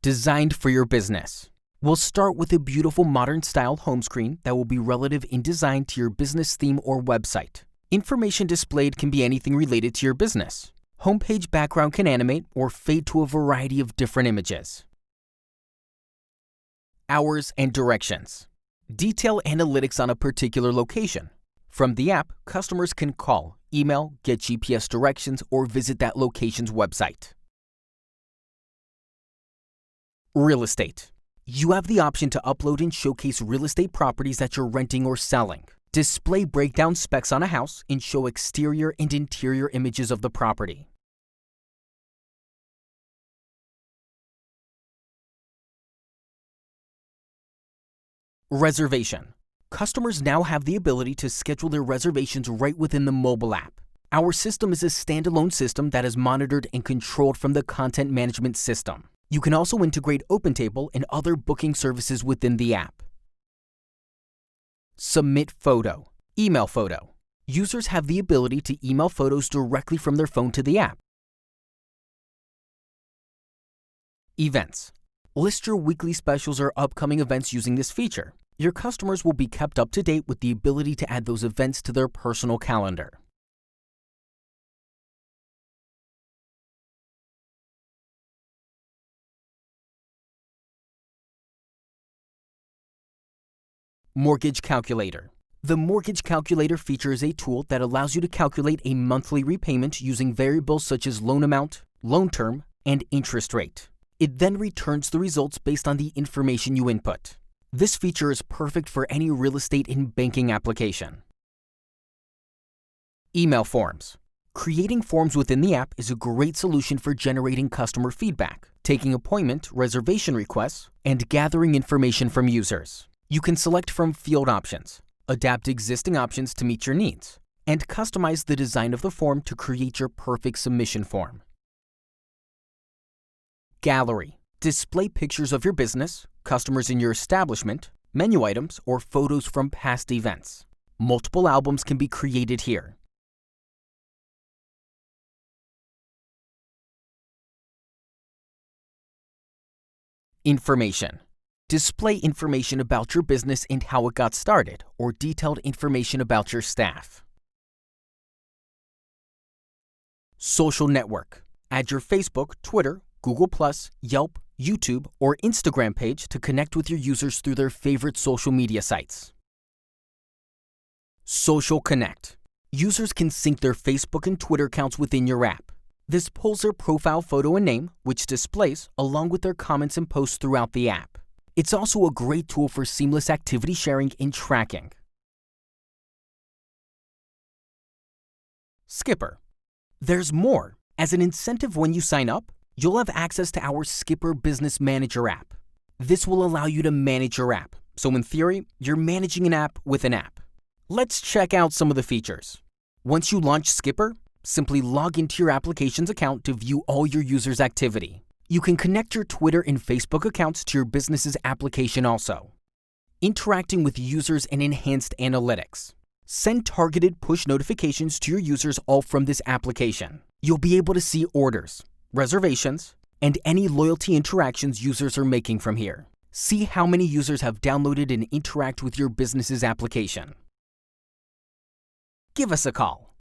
designed for your business. We'll start with a beautiful modern-style home screen that will be relative in design to your business theme or website. Information displayed can be anything related to your business. Homepage background can animate or fade to a variety of different images. Hours and directions. Detail analytics on a particular location. From the app, customers can call, email, get GPS directions, or visit that location's website. Real estate. You have the option to upload and showcase real estate properties that you're renting or selling. Display breakdown specs on a house and show exterior and interior images of the property. Reservation. Customers now have the ability to schedule their reservations right within the mobile app. Our system is a standalone system that is monitored and controlled from the content management system. You can also integrate OpenTable and other booking services within the app. Submit photo. Email photo. Users have the ability to email photos directly from their phone to the app. Events. List your weekly specials or upcoming events using this feature. Your customers will be kept up to date with the ability to add those events to their personal calendar. Mortgage Calculator. The Mortgage Calculator feature is a tool that allows you to calculate a monthly repayment using variables such as loan amount, loan term, and interest rate. It then returns the results based on the information you input. This feature is perfect for any real estate and banking application. Email forms. Creating forms within the app is a great solution for generating customer feedback, taking appointment, reservation requests, and gathering information from users. You can select from field options, adapt existing options to meet your needs, and customize the design of the form to create your perfect submission form. Gallery. Display pictures of your business, customers in your establishment, menu items, or photos from past events. Multiple albums can be created here. Information. Display information about your business and how it got started, or detailed information about your staff. Social network. Add your Facebook, Twitter, Google+, Yelp, YouTube, or Instagram page to connect with your users through their favorite social media sites. Social Connect. Users can sync their Facebook and Twitter accounts within your app. This pulls their profile photo and name, which displays, along with their comments and posts throughout the app. It's also a great tool for seamless activity sharing and tracking. Skipper. There's more. As an incentive when you sign up, you'll have access to our Skipper Business Manager app. This will allow you to manage your app. So in theory, you're managing an app with an app. Let's check out some of the features. Once you launch Skipper, simply log into your application's account to view all your users' activity. You can connect your Twitter and Facebook accounts to your business's application also. Interacting with users and enhanced analytics. Send targeted push notifications to your users all from this application. You'll be able to see orders, reservations, and any loyalty interactions users are making from here. See how many users have downloaded and interact with your business's application. Give us a call.